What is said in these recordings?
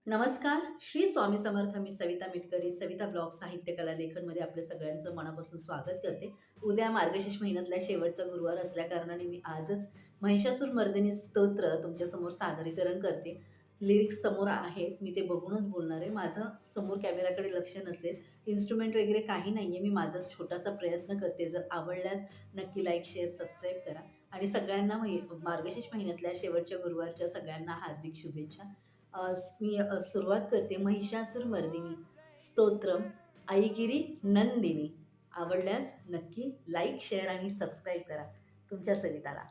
नमस्कार. श्री स्वामी समर्थ. मी सविता मिटकरी, सविता ब्लॉग साहित्य कला लेखनमध्ये आपल्या सगळ्यांचं मनापासून स्वागत करते. उद्या मार्गशीर्ष महिन्यातला शेवटचा गुरुवार असल्याकारणाने मी आजच महिषासूर मर्दिनी स्तोत्र तुमच्यासमोर सादरीकरण करते. लिरिक्स समोर आहेत, मी ते बघूनच बोलणार आहे. माझं समोर कॅमेराकडे लक्ष नसेल, इन्स्ट्रुमेंट वगैरे काही नाही आहे. मी माझाच छोटासा प्रयत्न करते. जर आवडल्यास नक्की लाईक, शेअर, सबस्क्राईब करा आणि सगळ्यांना मार्गशीर्ष महिन्यातल्या शेवटच्या गुरुवारच्या सगळ्यांना हार्दिक शुभेच्छा. मी सुरुवात करते. महिषासुरमर्दिनी स्तोत्रम ऐगिरी नंदिनी. आवडल्यास नक्की लाईक, शेअर आणि सबस्क्राईब करा. तुमच्या सविताला.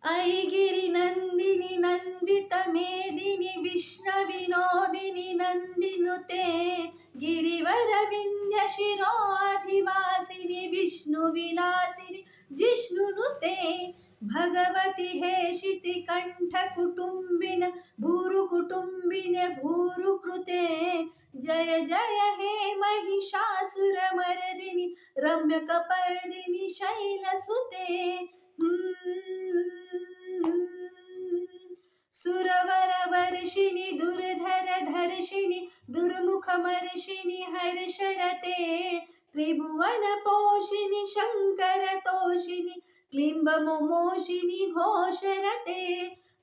ऐगिरी नंदिनी नंदित मेदिनी विष्णविनोदिनी नंदिनुते गिरिवर विंध्य शिरोधिवासिनी विष्णुविलासिनी जिष्णुनुते भगवती हेशिति कंठ कुटुंबिन भूरु कुटुंबिने भूरु कृते जय जय हे महिषासुर मर्दिनी रम्य कपर्दिनी शैलसुते सुरवर वर्षिणी दुर्धर धर्षिणी दुर्मुखमर्षिणी हर्षरते त्रिभुवन पोषिणी शंकर तोषिणी क्लिंब मोमोषिणी घोषरते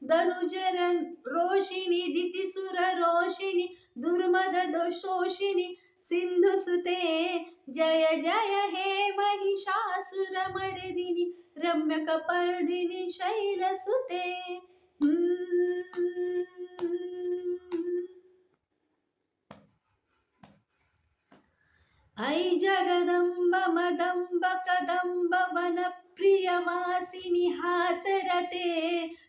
धनुजरन रोषिणी दितिसुर रोषिणी दुर्मद दोषोषिणी सिंधुसुते जय जय हे महिषासुरमर्दिनी रम्य कपर्दिनी शैलसुते. ऐ जगदंब मदंब कदंब वन प्रियवासिनी हासरते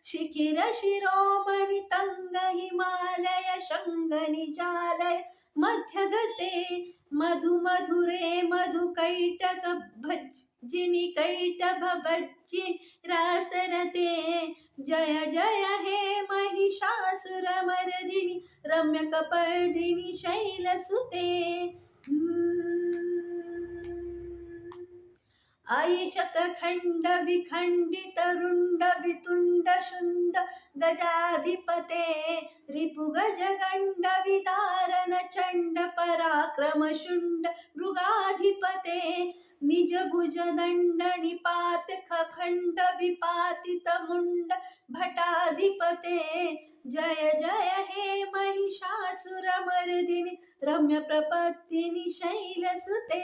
शिखिर शिरोमणि तंग हिमालय शंग निजालय मध्यगते मधु मधुरे मधु कैटक भज्जिनी कैटभ भज्जिनी रासरते जय जय हे महिषासुर मर्दिनी रम्य कपर्दिनी शैलसुते. ऐशतखंड विखंडित रुंड वितुंड शुंड गजाधिपते रिपुगज गंड विदारण चंड पराक्रम शुंड मृगाधिपते निज भुज दंड निपात खंड विपातित मुंड भटाधिपते जय जय हे महिषासुर मर्दिनी रम्य प्रपत्तिनी शैलसुते.